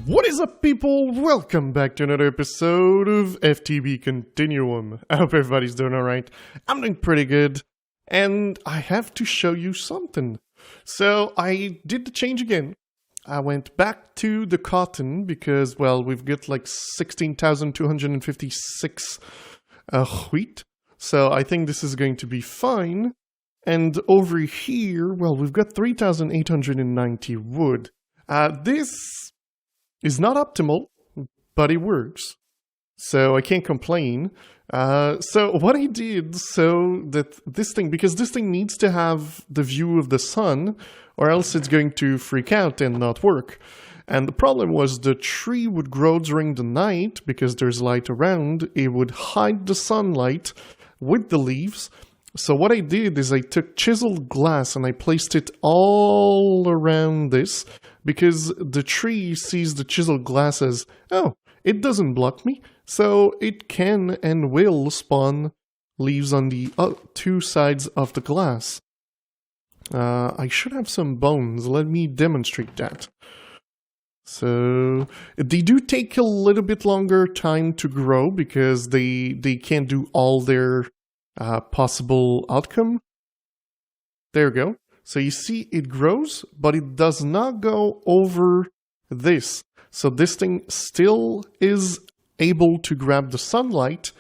What is up, people? Welcome back to another episode of FTB Continuum. I hope everybody's doing alright. I'm doing pretty good, and I have to show you something. So I did the change again. I went back to the cotton because, well, we've got like 16,256 wheat. So I think this is going to be fine. And over here, well, we've got 3,890 wood. This is not optimal, but it works. So I can't complain. So what I did, so that this thing, because this thing needs to have the view of the sun, or else it's going to freak out and not work. And the problem was the tree would grow during the night, because there's light around, it would hide the sunlight with the leaves. So what I did is I took chiseled glass and I placed it all around this, because the tree sees the chiseled glass as, oh, it doesn't block me, so it can and will spawn leaves on the two sides of the glass. I should have some bones. Let me demonstrate that. So they do take a little bit longer time to grow because they can't do all their possible outcome. There we go. So you see it grows, but it does not go over this. So this thing still is able to grab the sunlight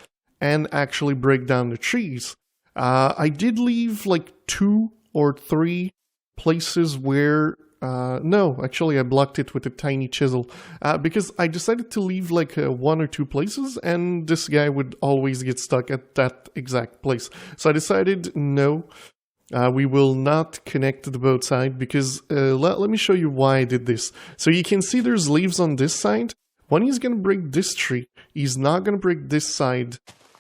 and actually break down the trees. I did leave like 2 or 3 places where... no, actually I blocked it with a tiny chisel because I decided to leave like 1 or 2 places and this guy would always get stuck at that exact place. So I decided no, we will not connect to the boat side because let me show you why I did this. So you can see there's leaves on this side. When he's going to break this tree, he's not going to break this side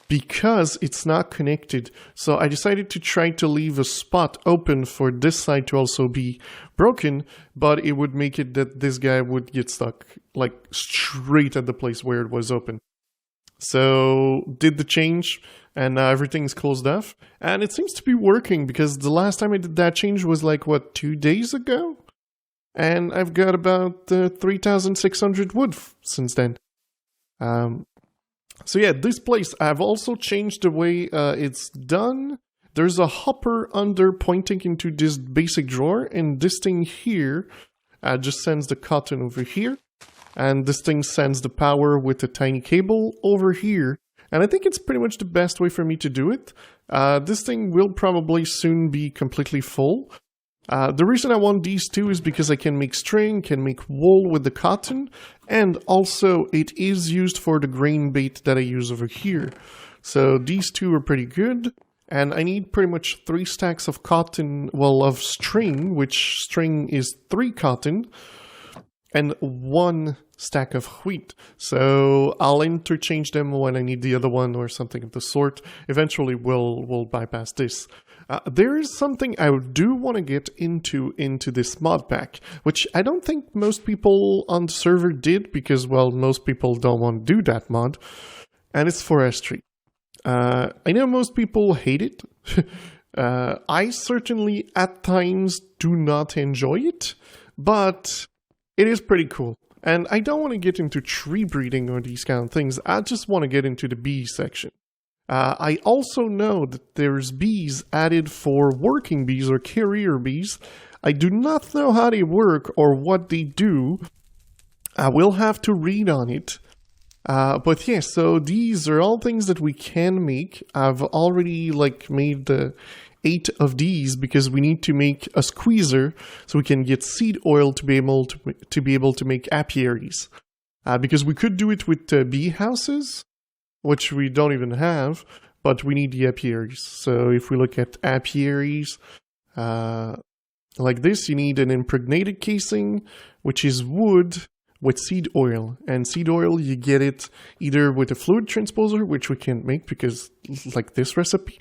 because it's not connected. So I decided to try to leave a spot open for this side to also be broken, but it would make it that this guy would get stuck like straight at the place where it was open. So did the change and everything's closed off, and it seems to be working because the last time I did that change was like, what, 2 days ago? And I've got about 3,600 wood since then. So yeah, this place, I've also changed the way it's done. There's a hopper under pointing into this basic drawer, and this thing here just sends the cotton over here. And this thing sends the power with a tiny cable over here. And I think it's pretty much the best way for me to do it. This thing will probably soon be completely full. The reason I want these two is because I can make string, can make wool with the cotton, and also it is used for the grain bait that I use over here. So these two are pretty good, and I need pretty much 3 stacks of cotton, well, of string, which string is 3 cotton, and 1 stack of wheat. So I'll interchange them when I need the other one or something of the sort. Eventually we'll bypass this. There is something I do want to get into this mod pack, which I don't think most people on the server did because, well, most people don't want to do that mod, and it's forestry. I know most people hate it. I certainly at times do not enjoy it, but it is pretty cool. And I don't want to get into tree breeding or these kind of things. I just want to get into the bee section. I also know that there's bees added for working bees or carrier bees. I do not know how they work or what they do. I will have to read on it. But yeah, so these are all things that we can make. I've already like made 8 of these because we need to make a squeezer so we can get seed oil to be able to make apiaries. Because we could do it with bee houses, which we don't even have, but we need the apiaries. So if we look at apiaries, like this, you need an impregnated casing, which is wood with seed oil. And seed oil, you get it either with a fluid transposer, which we can't make because like this recipe,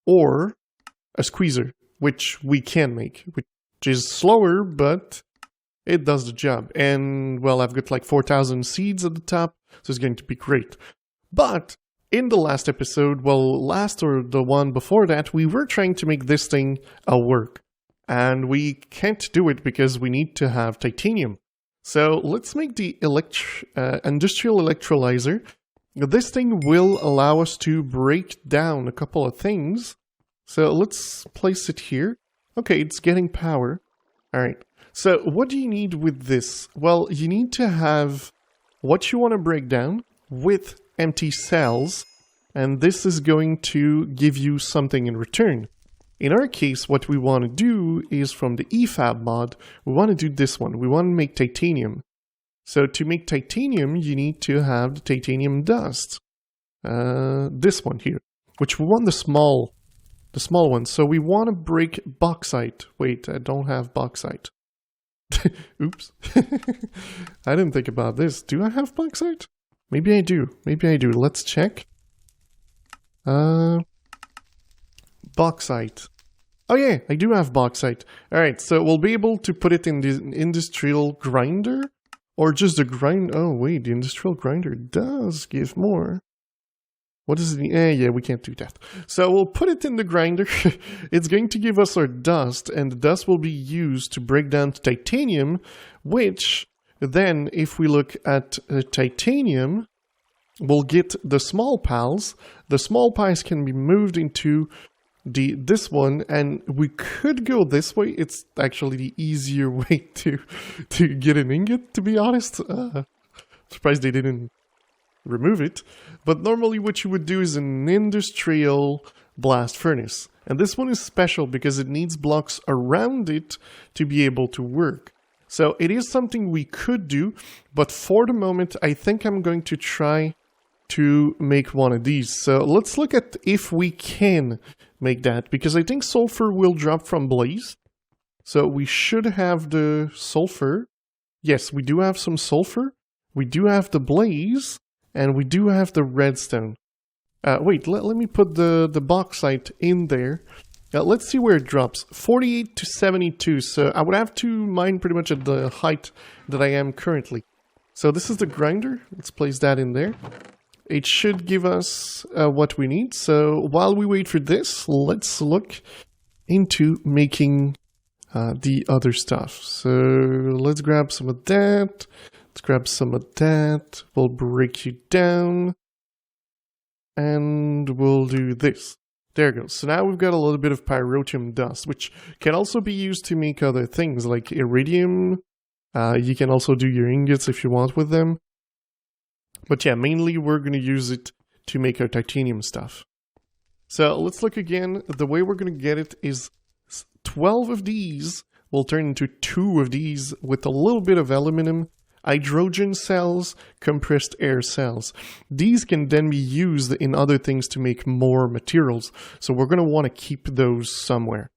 or a squeezer, which we can make, which is slower, but it does the job. And, well, I've got like 4,000 seeds at the top, so it's going to be great. But in the last episode, well, last or the one before that, we were trying to make this thing work. And we can't do it because we need to have titanium. So let's make the industrial electrolyzer. This thing will allow us to break down a couple of things. So let's place it here. Okay, it's getting power. All right. So what do you need with this? Well, you need to have what you want to break down with empty cells, and this is going to give you something in return. In our case, what we want to do is from the EFAB mod, we want to do this one. We want to make titanium. So to make titanium, you need to have the titanium dust. This one here, which we want the small one. So we want to break bauxite. Wait, I don't have bauxite. Oops. I didn't think about this. Do I have bauxite? Maybe I do. Maybe I do. Let's check. Bauxite. Oh yeah, I do have bauxite. Alright, so we'll be able to put it in the industrial grinder? Or just the grind... Oh wait, the industrial grinder does give more. What is the... yeah, we can't do that. So we'll put it in the grinder. It's going to give us our dust, and the dust will be used to break down titanium, which then, if we look at titanium, we'll get the small piles. The small piles can be moved into this one, and we could go this way. It's actually the easier way to get an ingot, to be honest. Surprised they didn't remove it. But normally what you would do is an industrial blast furnace. And this one is special because it needs blocks around it to be able to work. So it is something we could do, but for the moment I think I'm going to try to make one of these. So let's look at if we can make that, because I think sulfur will drop from blaze. So we should have the sulfur. Yes, we do have some sulfur. We do have the blaze, and we do have the redstone. Wait, let me put the bauxite in there. Let's see where it drops. 48 to 72, so I would have to mine pretty much at the height that I am currently. So this is the grinder. Let's place that in there. It should give us what we need. So while we wait for this, let's look into making the other stuff. So let's grab some of that. Let's grab some of that. We'll break you down. And we'll do this. There it goes. So now we've got a little bit of pyrotium dust, which can also be used to make other things like iridium. You can also do your ingots if you want with them. But yeah, mainly we're going to use it to make our titanium stuff. So let's look again. The way we're going to get it is 12 of these will turn into 2 of these with a little bit of aluminum, hydrogen cells, compressed air cells. These can then be used in other things to make more materials. So we're going to want to keep those somewhere.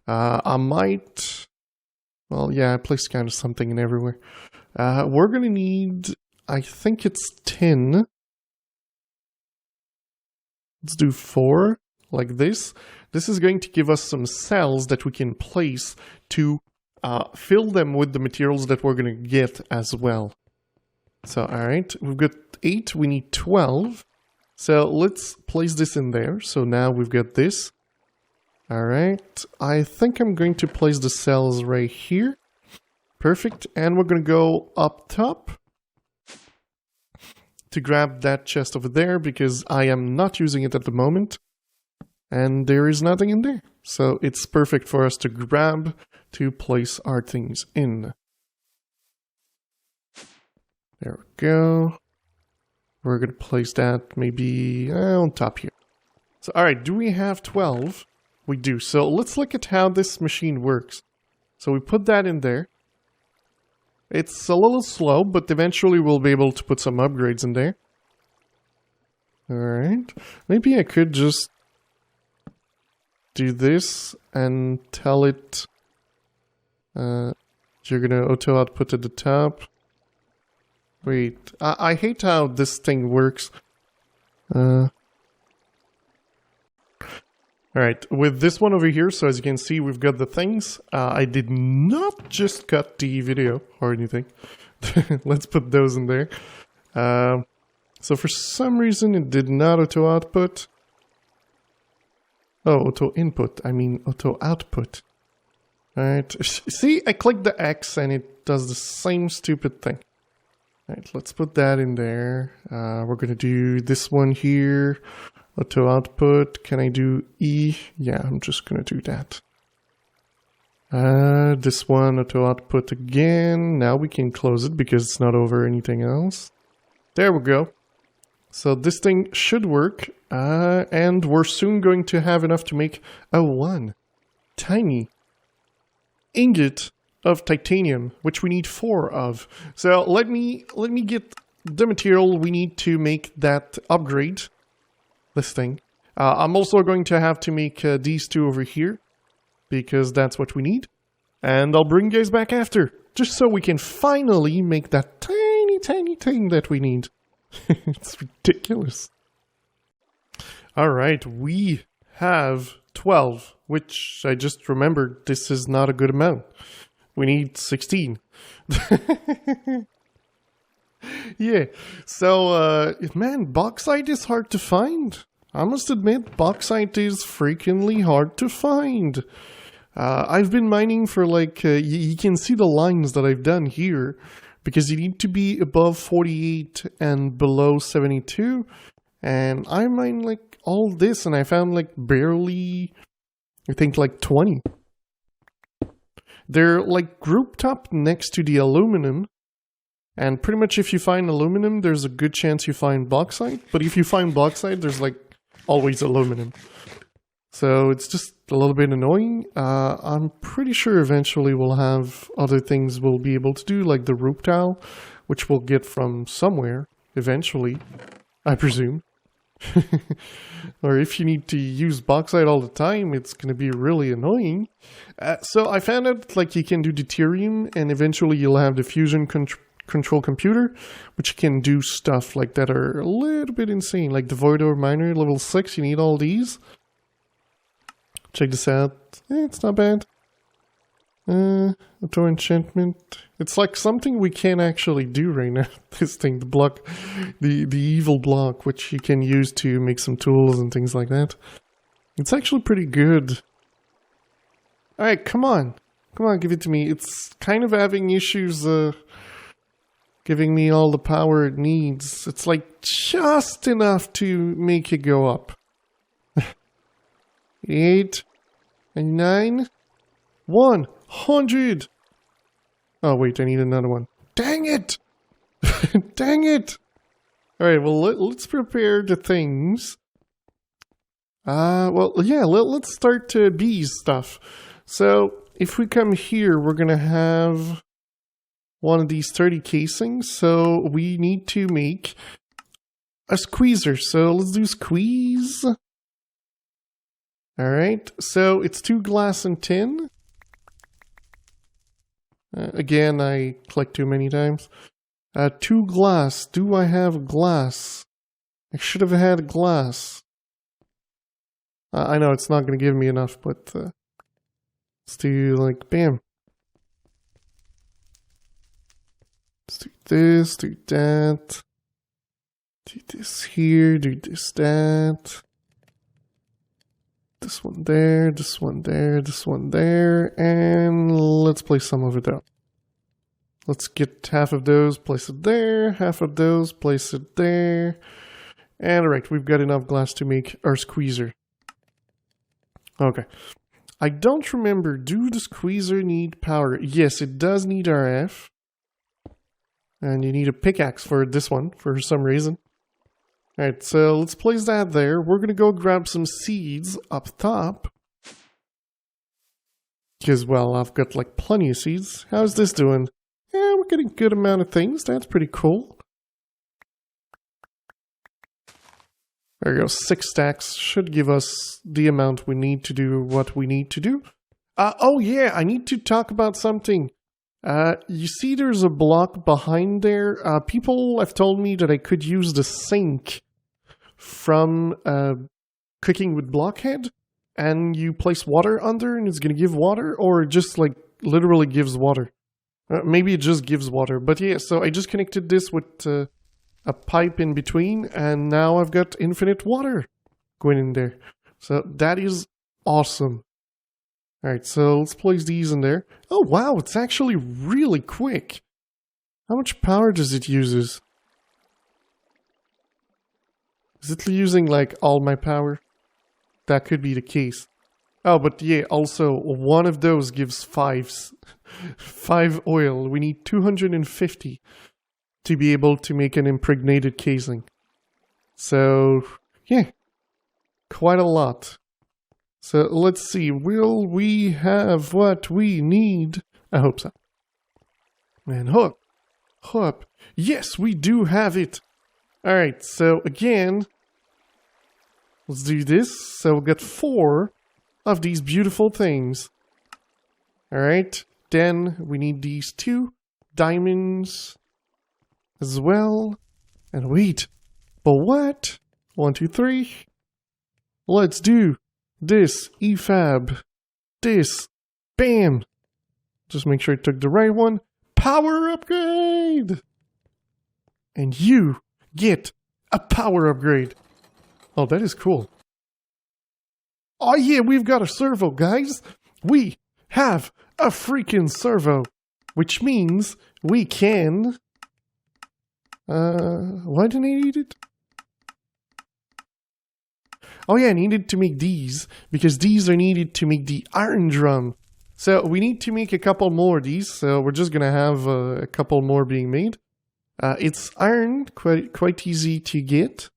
I might... Well, yeah, I placed kind of something in everywhere. We're going to need... I think it's 10. Let's do 4, like this. This is going to give us some cells that we can place to fill them with the materials that we're going to get as well. So, alright, we've got 8, we need 12. So let's place this in there. So now we've got this. Alright, I think I'm going to place the cells right here. Perfect, and we're going to go up top to grab that chest over there, because I am not using it at the moment. And there is nothing in there. So it's perfect for us to grab to place our things in. There we go. We're going to place that maybe on top here. So alright, do we have 12? We do. So let's look at how this machine works. So we put that in there. It's a little slow, but eventually we'll be able to put some upgrades in there. Alright. Maybe I could just do this and tell it you're gonna auto output at the top. Wait, I hate how this thing works. Alright, with this one over here, so as you can see, we've got the things. I did not just cut the video or anything. Let's put those in there. So for some reason, it did not auto-output. Oh, auto-input. I mean auto-output. Alright, see, I click the X and it does the same stupid thing. Alright, let's put that in there. We're gonna do this one here. Auto output. Can I do E? Yeah, I'm just gonna do that. This one, auto output again. Now we can close it because it's not over anything else. There we go. So this thing should work. And we're soon going to have enough to make a one tiny ingot of titanium, which we need 4 of. So let me get the material we need to make that upgrade. This thing. I'm also going to have to make these 2 over here, because that's what we need. And I'll bring you guys back after, just so we can finally make that tiny, tiny thing that we need. It's ridiculous. Alright, we have 12, which I just remembered this is not a good amount. We need 16. Yeah, so, man, bauxite is hard to find. I must admit, bauxite is freakingly hard to find. I've been mining for like, you can see the lines that I've done here, because you need to be above 48 and below 72. And I mined like all this and I found like barely, I think like 20. They're like grouped up next to the aluminum. And pretty much if you find aluminum, there's a good chance you find bauxite. But if you find bauxite, there's like always aluminum. So it's just a little bit annoying. I'm pretty sure eventually we'll have other things we'll be able to do, like the roop tile, which we'll get from somewhere, eventually, I presume. Or if you need to use bauxite all the time, it's going to be really annoying. So I found out like you can do deuterium, and eventually you'll have the fusion control computer, which can do stuff like that are a little bit insane, like the void ore miner level 6. You need all these. Check this out. It's not bad. Auto enchantment. It's like something we can't actually do right now. This thing, the block, the evil block, which you can use to make some tools and things like that. It's actually pretty good. Alright, come on. Come on, give it to me. It's kind of having issues, giving me all the power it needs. It's like just enough to make it go up. 8 and 9 100. Oh wait, I need another one. Dang it! Dang it! Alright, well let's prepare the things. Well yeah, let's start bees stuff. So if we come here, we're gonna have one of these 30 casings. So we need to make a squeezer. So let's do squeeze. Alright, so it's 2 glass and tin. Again, I clicked too many times. 2 glass. Do I have glass? I should have had glass. I know it's not going to give me enough, but let's do like, bam. Let's do this, do that. Do this here, do this, that. This one there, this one there, this one there, and let's place some of it out. Let's get half of those, place it there, half of those, place it there. And alright, we've got enough glass to make our squeezer. Okay. I don't remember, do the squeezer need power? Yes, it does need RF. And you need a pickaxe for this one, for some reason. Alright, so let's place that there. We're gonna go grab some seeds up top. Because, well, I've got like plenty of seeds. How's this doing? Yeah, we're getting a good amount of things. That's pretty cool. There we go, 6 stacks. Should give us the amount we need to do what we need to do. Oh yeah, I need to talk about something. You see there's a block behind there. People have told me that I could use the sink from cooking with blockhead, and you place water under and it's going to give water, or it just like literally gives water. Maybe it just gives water, but yeah, so I just connected this with a pipe in between, and now I've got infinite water going in there. So that is awesome. Alright, so let's place these in there. Oh wow, it's actually really quick. How much power does it use? Is it using like all my power? That could be the case. Oh, but yeah, also one of those gives 5 oil. We need 250 to be able to make an impregnated casing. So, yeah, quite a lot. So let's see, will we have what we need? I hope so. And hope. Yes, we do have it. Alright, so again, let's do this. So we'll get 4 of these beautiful things. Alright, then we need these 2 diamonds as well. And wait, but what? 1, 2, 3. Let's do this EFAB. This. Bam! Just make sure I took the right one. Power upgrade! And you get a power upgrade. Oh, that is cool. Oh yeah, we've got a servo, guys. We have a freaking servo. Which means we can... why didn't I need it? Oh yeah, I needed to make these, because these are needed to make the iron drum. So we need to make a couple more of these, so we're just gonna have a couple more being made. It's iron, quite easy to get.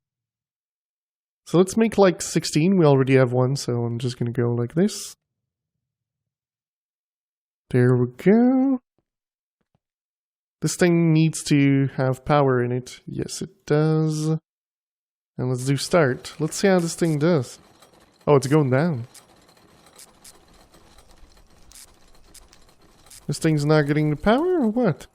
So let's make like 16, we already have one, so I'm just gonna go like this. There we go. This thing needs to have power in it. Yes, it does. And let's do start. Let's see how this thing does. Oh, it's going down. This thing's not getting the power or what?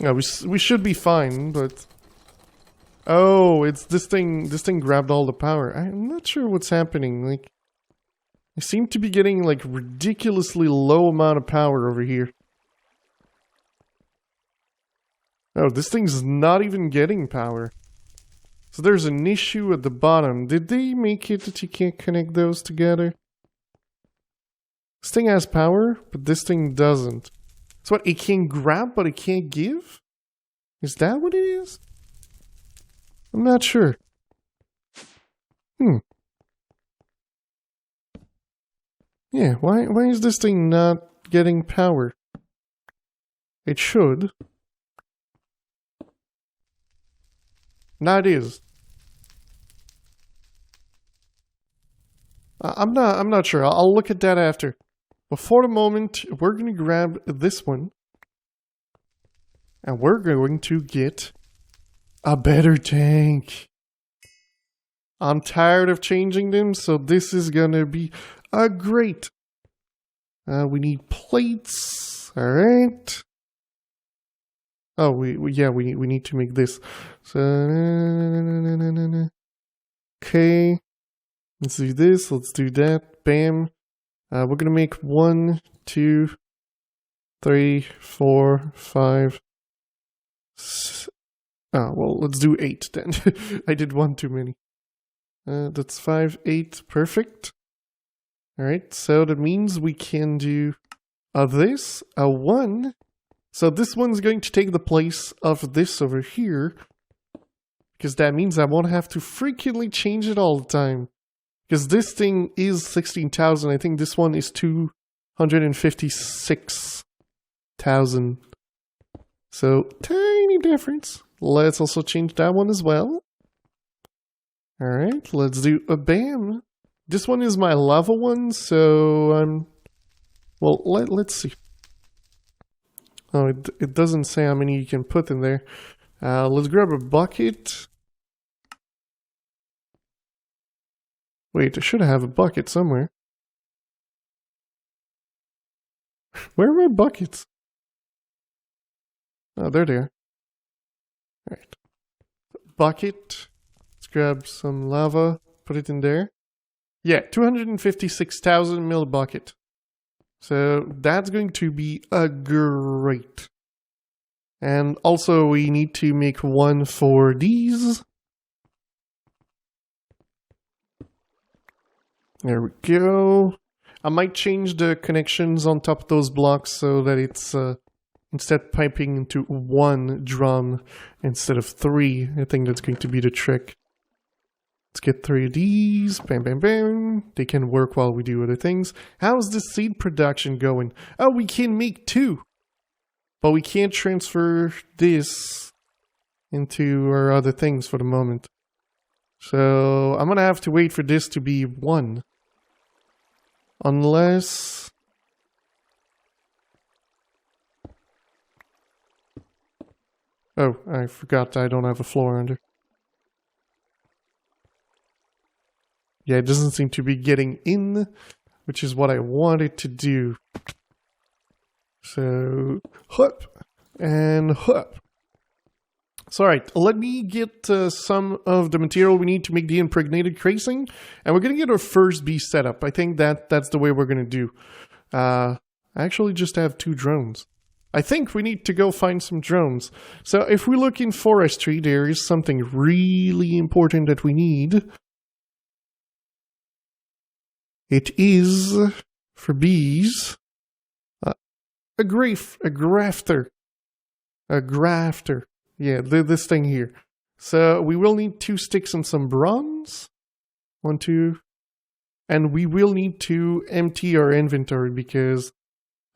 Yeah, we should be fine, but... Oh, it's this thing grabbed all the power. I'm not sure what's happening, like... I seem to be getting, like, ridiculously low amount of power over here. Oh, this thing's not even getting power. So there's an issue at the bottom. Did they make it that you can't connect those together? This thing has power, but this thing doesn't. So what, it can grab, but it can't give? Is that what it is? I'm not sure. Yeah, why is this thing not getting power? It should. Now it is. I'm not sure. I'll look at that after. But for the moment, we're gonna grab this one. And we're going to get a better tank. I'm tired of changing them, so this is gonna be a great. We need plates. Alright. Oh, we need to make this. So, okay. Let's do this. Let's do that. Bam. We're gonna make 1, 2, 3, 4, 5. Oh, well, let's do 8 then. I did 1 too many. That's 5, 8. Perfect. Alright, so that means we can do this, a 1. So this one's going to take the place of this over here. Because that means I won't have to frequently change it all the time. Because this thing is 16,000. I think this one is 256,000. So, tiny difference. Let's also change that one as well. Alright, let's do a bam. This one is my lava one, so well, let's see. Oh, it doesn't say how many you can put in there. Let's grab a bucket. Wait, I should have a bucket somewhere. Where are my buckets? Oh, there they are. Alright. Bucket. Let's grab some lava, put it in there. Yeah, 256,000 mil bucket. So that's going to be a great. And also we need to make one for these. There we go. I might change the connections on top of those blocks so that it's instead piping into one drum instead of three. I think that's going to be the trick. Let's get 3 of these. Bam, bam, bam. They can work while we do other things. How's the seed production going? Oh, we can make 2. But we can't transfer this into our other things for the moment. So I'm gonna have to wait for this to be 1. Unless... Oh, I forgot I don't have a floor under. Yeah, it doesn't seem to be getting in, which is what I wanted to do. So, hup, and hup. So, alright, let me get some of the material we need to make the impregnated casing, and we're going to get our first beast set up. I think that's the way we're going to do. I actually just have 2 drones. I think we need to go find some drones. So, if we look in forestry, there is something really important that we need. It is, for bees, a grafter. A grafter. Yeah, this thing here. So we will need 2 sticks and some bronze. 1, 2. And we will need to empty our inventory because,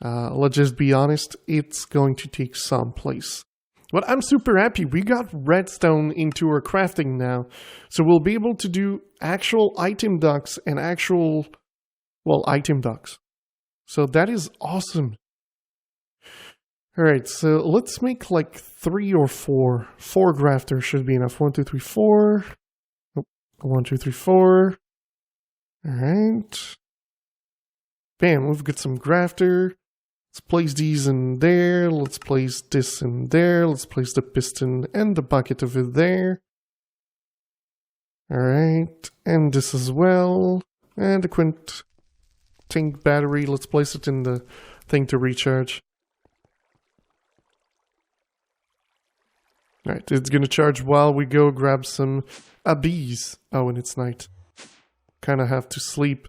let's just be honest, it's going to take some place. But I'm super happy. We got redstone into our crafting now. So we'll be able to do actual item docks and actual... well, item docks. So that is awesome. Alright, so let's make like 3 or 4. 4 grafters should be enough. 1, 2, 3, 4. Oh, 1, 2, 3, 4. Alright. Bam, we've got some grafter. Let's place these in there. Let's place this in there. Let's place the piston and the bucket over there. Alright, and this as well. And the quint tank battery. Let's place it in the thing to recharge. Alright, it's gonna charge while we go grab some bees. Oh, and it's night. Kinda have to sleep.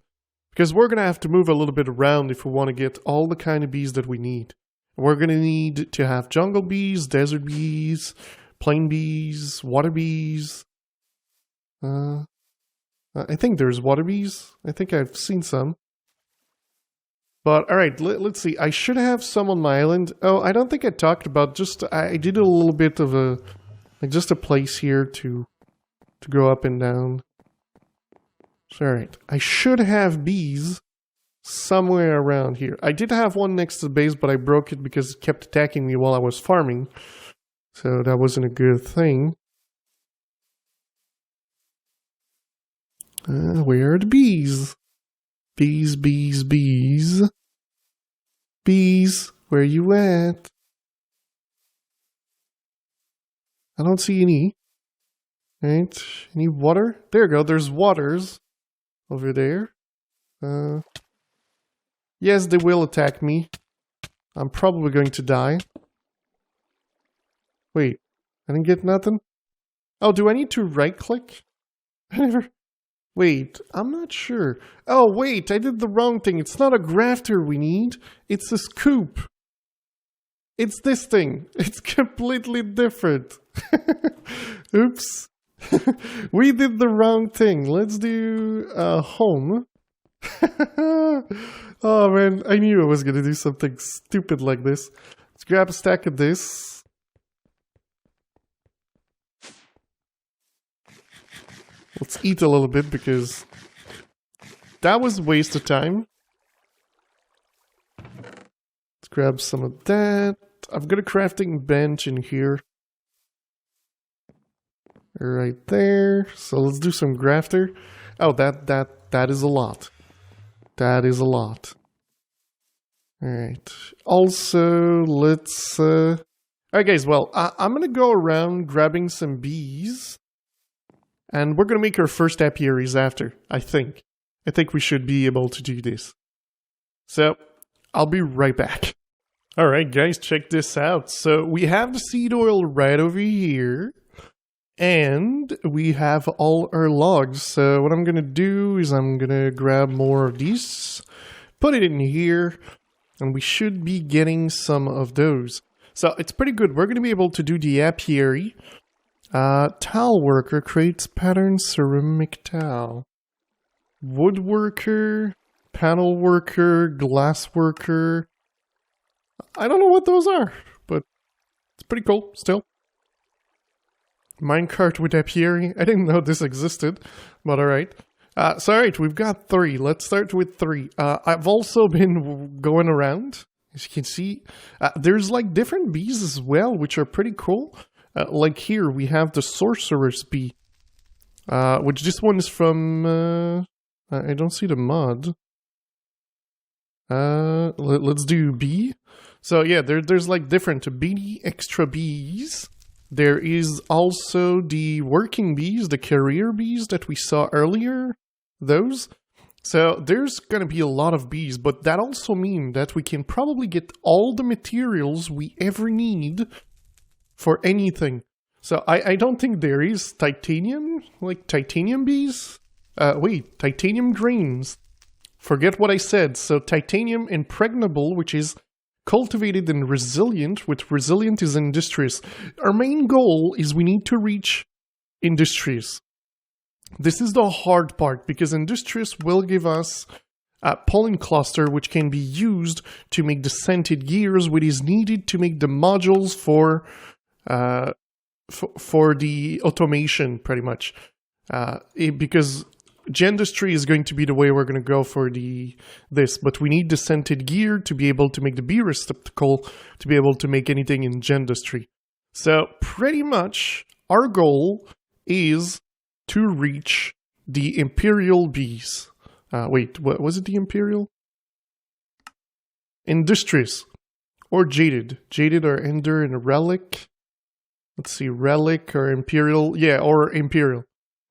Because we're gonna have to move a little bit around if we want to get all the kind of bees that we need. We're gonna need to have jungle bees, desert bees, plain bees, water bees. I think there's water bees. I think I've seen some. But, alright, let's see. I should have some on my island. Oh, I don't think I talked about I did a little bit of a... like, just a place here to go up and down. So, alright. I should have bees somewhere around here. I did have one next to the base, but I broke it because it kept attacking me while I was farming. So, that wasn't a good thing. Where are the bees? Bees, bees, bees. Bees, where you at? I don't see any. Right? Any water? There you go, there's waters over there. Yes, they will attack me. I'm probably going to die. Wait, I didn't get nothing? Oh, do I need to right-click? I never... Wait, I'm not sure. Oh, wait, I did the wrong thing. It's not a grafter we need. It's a scoop. It's this thing. It's completely different. Oops. We did the wrong thing. Let's do home. Oh, man, I knew I was going to do something stupid like this. Let's grab a stack of this. Let's eat a little bit because that was a waste of time. Let's grab some of that. I've got a crafting bench in here. Right there. So let's do some grafter. Oh, that is a lot. That is a lot. Alright. Also, let's... Alright guys, well, I'm gonna go around grabbing some bees. And we're going to make our first apiaries after, I think. I think we should be able to do this. So, I'll be right back. Alright guys, check this out. So, we have the seed oil right over here. And we have all our logs. So what I'm going to do is I'm going to grab more of these, put it in here, and we should be getting some of those. So it's pretty good. We're going to be able to do the apiary. Tile worker creates pattern ceramic tile. Woodworker, panel worker, glass worker. I don't know what those are, but it's pretty cool still. Minecart with apiary. I didn't know this existed, but alright. So alright, we've got 3. Let's start with 3. I've also been going around. As you can see, there's like different bees as well, which are pretty cool. Like here, we have the sorcerer's bee, which this one is from... I don't see the mod. Let's do bee. So yeah, there's like different bee extra bees. There is also the working bees, the career bees that we saw earlier. Those. So there's going to be a lot of bees, but that also means that we can probably get all the materials we ever need for anything. So I don't think there is titanium, like titanium bees. Wait, titanium grains. Forget what I said. So titanium impregnable, which is cultivated and resilient, with resilient is industrious. Our main goal is we need to reach industrious. This is the hard part, because industrious will give us a pollen cluster, which can be used to make the scented gears, which is needed to make the modules for the automation, pretty much. Because Gendustry is going to be the way we're going to go for this, but we need the scented gear to be able to make the bee receptacle to be able to make anything in Gendustry. So pretty much our goal is to reach the Imperial bees. Wait, what was it? The Imperial? Industrious or Jaded. Jaded or Ender and Relic. Let's see, Relic or Imperial. Yeah, or Imperial.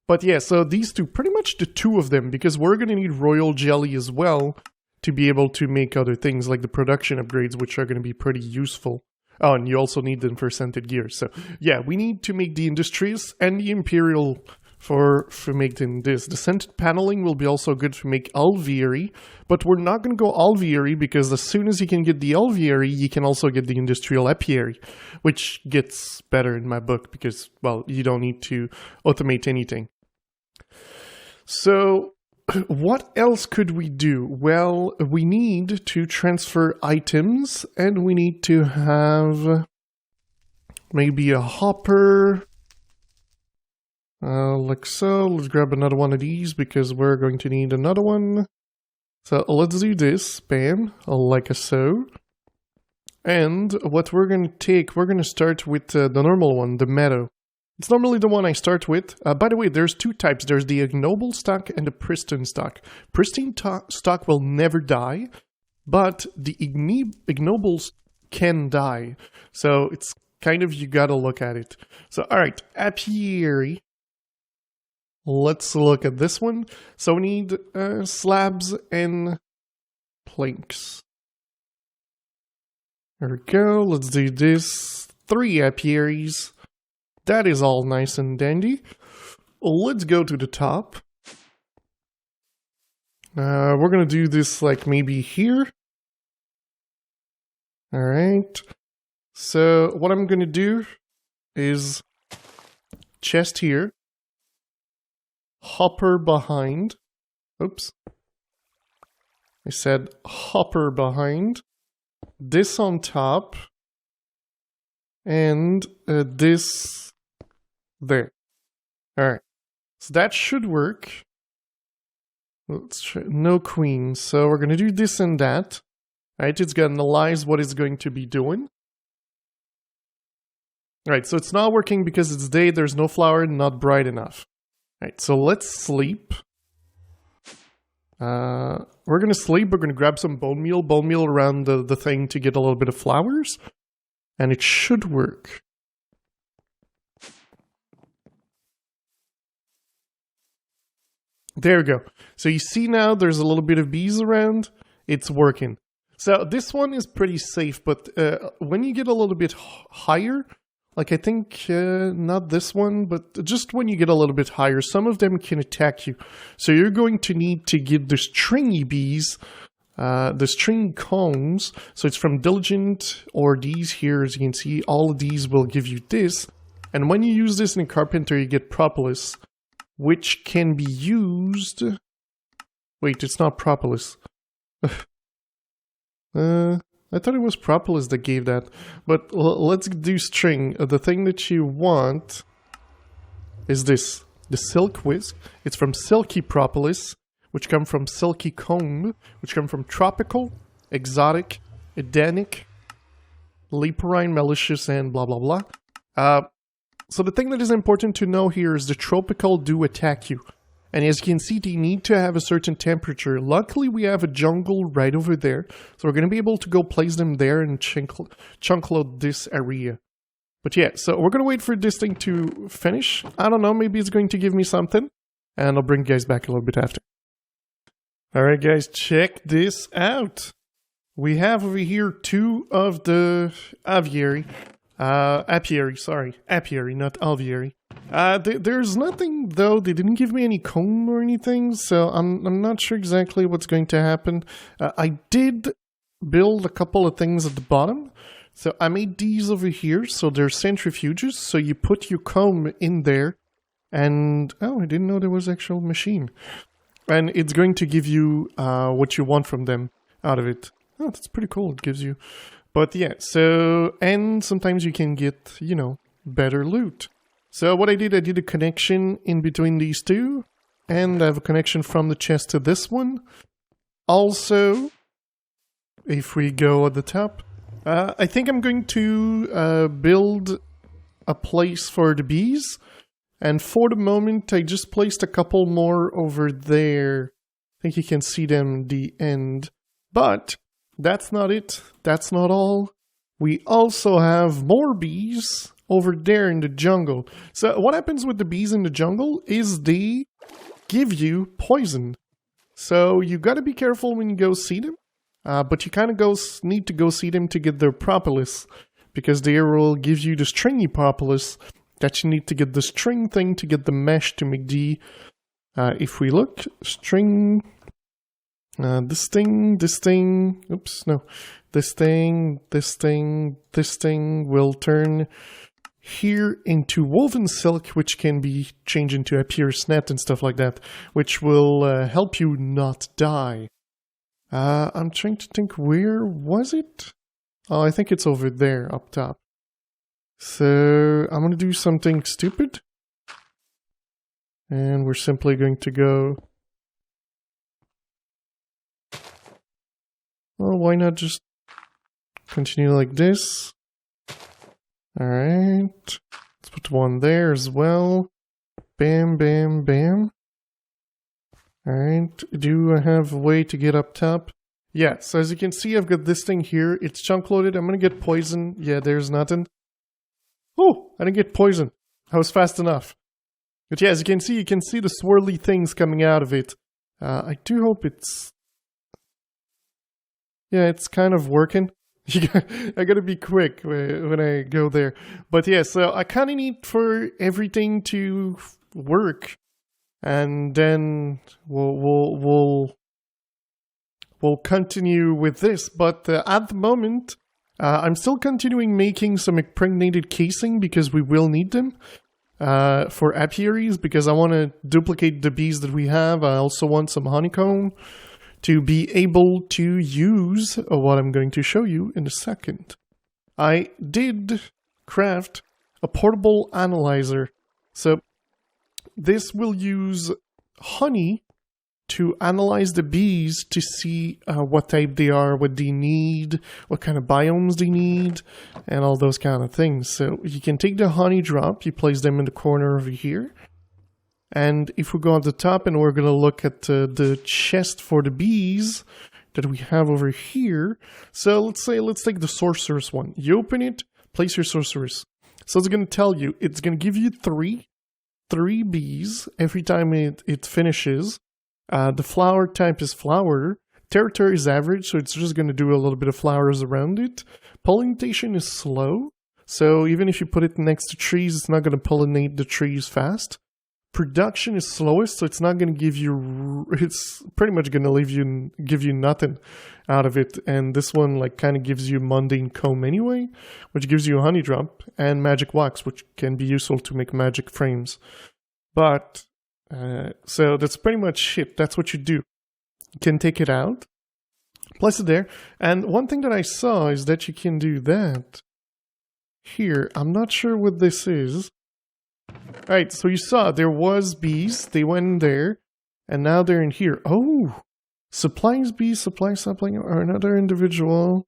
But yeah, so these two, pretty much the two of them, because we're going to need Royal Jelly as well to be able to make other things like the production upgrades, which are going to be pretty useful. Oh, and you also need them for scented gear. So yeah, we need to make the Industrious and the Imperial for making this. The scented paneling will be also good to make Alveary, but we're not going to go Alveary because as soon as you can get the Alveary, you can also get the Industrial Apiary, which gets better in my book because, well, you don't need to automate anything. So what else could we do? Well, we need to transfer items and we need to have maybe a hopper. Like so. Let's grab another one of these because we're going to need another one. So let's do this. Bam. Like so. And what we're going to take, we're going to start with the normal one, the meadow. It's normally the one I start with. By the way, there's two types. There's the ignoble stock and the pristine stock. Pristine stock will never die, but the ignobles can die. So it's kind of, you gotta look at it. So, alright, apiary. Let's look at this one. So we need slabs and planks. There we go. Let's do this. 3 apiaries. That is all nice and dandy. Let's go to the top. We're gonna do this like maybe here. Alright. So what I'm gonna do is chest here. Hopper behind. Oops. I said hopper behind. This on top. And this there. Alright. So that should work. Let's try. No queen. So we're going to do this and that. Alright, it's going to analyze what it's going to be doing. Alright, so it's not working because it's day, there's no flower, not bright enough. Alright, so let's sleep. We're going to sleep, we're going to grab some bone meal around the thing to get a little bit of flowers. And it should work. There we go. So you see now there's a little bit of bees around. It's working. So this one is pretty safe, but when you get a little bit higher, Like, I think not this one, but just when you get a little bit higher, some of them can attack you. So you're going to need to get the stringy bees, the string combs. So it's from Diligent, or these here, as you can see, all of these will give you this. And when you use this in a carpenter, you get propolis, which can be used... Wait, it's not propolis. I thought it was propolis that gave that, but let's do string. The thing that you want is this, the silk whisk. It's from silky propolis, which come from silky comb, which come from tropical, exotic, Edenic, leporine, malicious, and blah blah blah. So the thing that is important to know here is the tropical do attack you. And as you can see, they need to have a certain temperature. Luckily, we have a jungle right over there. So we're going to be able to go place them there and chunk load this area. But yeah, so we're going to wait for this thing to finish. I don't know, maybe it's going to give me something. And I'll bring you guys back a little bit after. Alright guys, check this out. We have over here 2 of the apiary. Apiary, not alveary. There's nothing, though. They didn't give me any comb or anything, so I'm not sure exactly what's going to happen. I did build a couple of things at the bottom. So I made these over here, so they're centrifuges. So you put your comb in there, and... Oh, I didn't know there was an actual machine. And it's going to give you what you want from them out of it. Oh, that's pretty cool. It gives you... But yeah, so, and sometimes you can get, you know, better loot. So what I did a connection in between these two, and I have a connection from the chest to this one. Also, if we go at the top, I think I'm going to build a place for the bees. And for the moment, I just placed a couple more over there. I think you can see them at the end. But... that's not it. That's not all. We also have more bees over there in the jungle. So what happens with the bees in the jungle is they give you poison. So you gotta be careful when you go see them. But you kind of need to go see them to get their propolis. Because they will give you the stringy propolis that you need to get the string thing to get the mesh to make the... if we look, string... this thing will turn here into woven silk, which can be changed into a pierce net and stuff like that, which will help you not die. I'm trying to think, where was it? Oh, I think it's over there, up top. So, I'm gonna do something stupid. And we're simply going to go... Well, why not just continue like this? Alright. Let's put one there as well. Bam, bam, bam. Alright. Do I have a way to get up top? Yeah, so as you can see, I've got this thing here. It's chunk loaded. I'm gonna get poisoned. Yeah, there's nothing. Oh, I didn't get poisoned. I was fast enough. But yeah, as you can see the swirly things coming out of it. I do hope it's... Yeah, it's kind of working. I gotta be quick when I go there. But yeah, so I kind of need for everything to work. And then we'll continue with this. But at the moment, I'm still continuing making some impregnated casing because we will need them. For apiaries, because I want to duplicate the bees that we have. I also want some honeycomb to be able to use what I'm going to show you in a second. I did craft a portable analyzer. So this will use honey to analyze the bees to see what type they are, what they need, what kind of biomes they need, and all those kind of things. So you can take the honey drop, you place them in the corner over here. And if we go at the top and we're going to look at the chest for the bees that we have over here. So let's take the sorceress one. You open it, place your sorceress. So it's going to tell you, it's going to give you three bees every time it finishes. The flower type is flower. Territory is average, so it's just going to do a little bit of flowers around it. Pollination is slow. So even if you put it next to trees, it's not going to pollinate the trees fast. Production is slowest, so it's not going to give you, it's pretty much going to give you nothing out of it. And this one like kind of gives you mundane comb anyway, which gives you a honey drop and magic wax, which can be useful to make magic frames. But, so that's pretty much it. That's what you do. You can take it out, place it there. And one thing that I saw is that you can do that here. I'm not sure what this is. Alright, so you saw there was bees, they went in there, and now they're in here. Oh! Supplies bees, supply or another individual.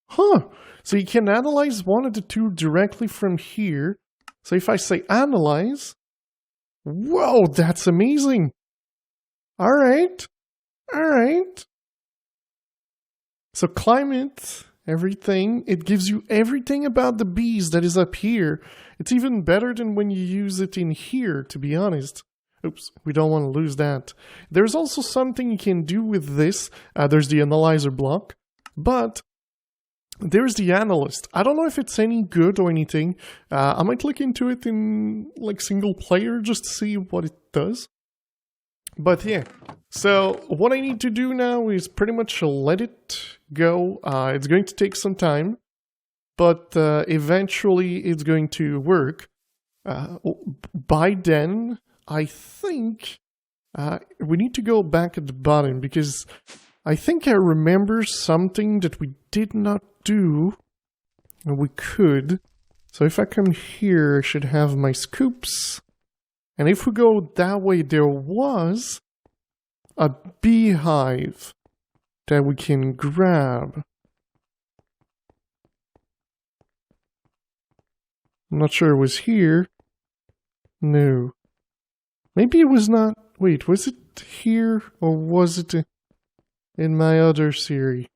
Huh! So you can analyze one of the two directly from here. So if I say analyze, whoa, that's amazing! Alright, alright. So climate, everything, it gives you everything about the bees that is up here. It's even better than when you use it in here, to be honest. Oops, we don't want to lose that. There's also something you can do with this. There's the analyzer block, but there's the analyst. I don't know if it's any good or anything. I might look into it in like single player just to see what it does. But yeah, so what I need to do now is pretty much let it go. It's going to take some time, but eventually it's going to work. By then, I think we need to go back at the bottom because I think I remember something that we did not do, and we could. So if I come here, I should have my scoops. And if we go that way, there was a beehive that we can grab. I'm not sure it was here. No. Maybe it was not. Wait, was it here or was it in my other series?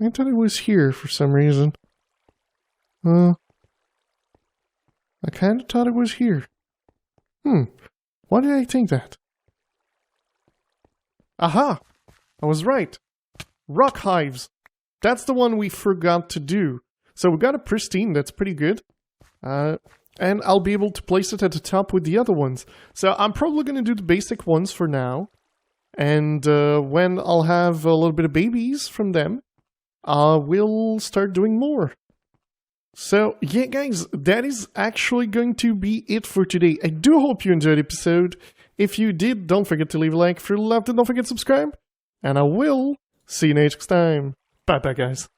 I thought it was here for some reason. I kind of thought it was here. Why did I think that? Aha! I was right. Rock hives. That's the one we forgot to do. So we got a pristine, that's pretty good. And I'll be able to place it at the top with the other ones. So I'm probably going to do the basic ones for now. And when I'll have a little bit of babies from them, we'll start doing more. So, yeah guys, that is actually going to be it for today. I do hope you enjoyed the episode. If you did, don't forget to leave a like. If you loved it, don't forget to subscribe. And I will see you next time. Bye-bye, guys.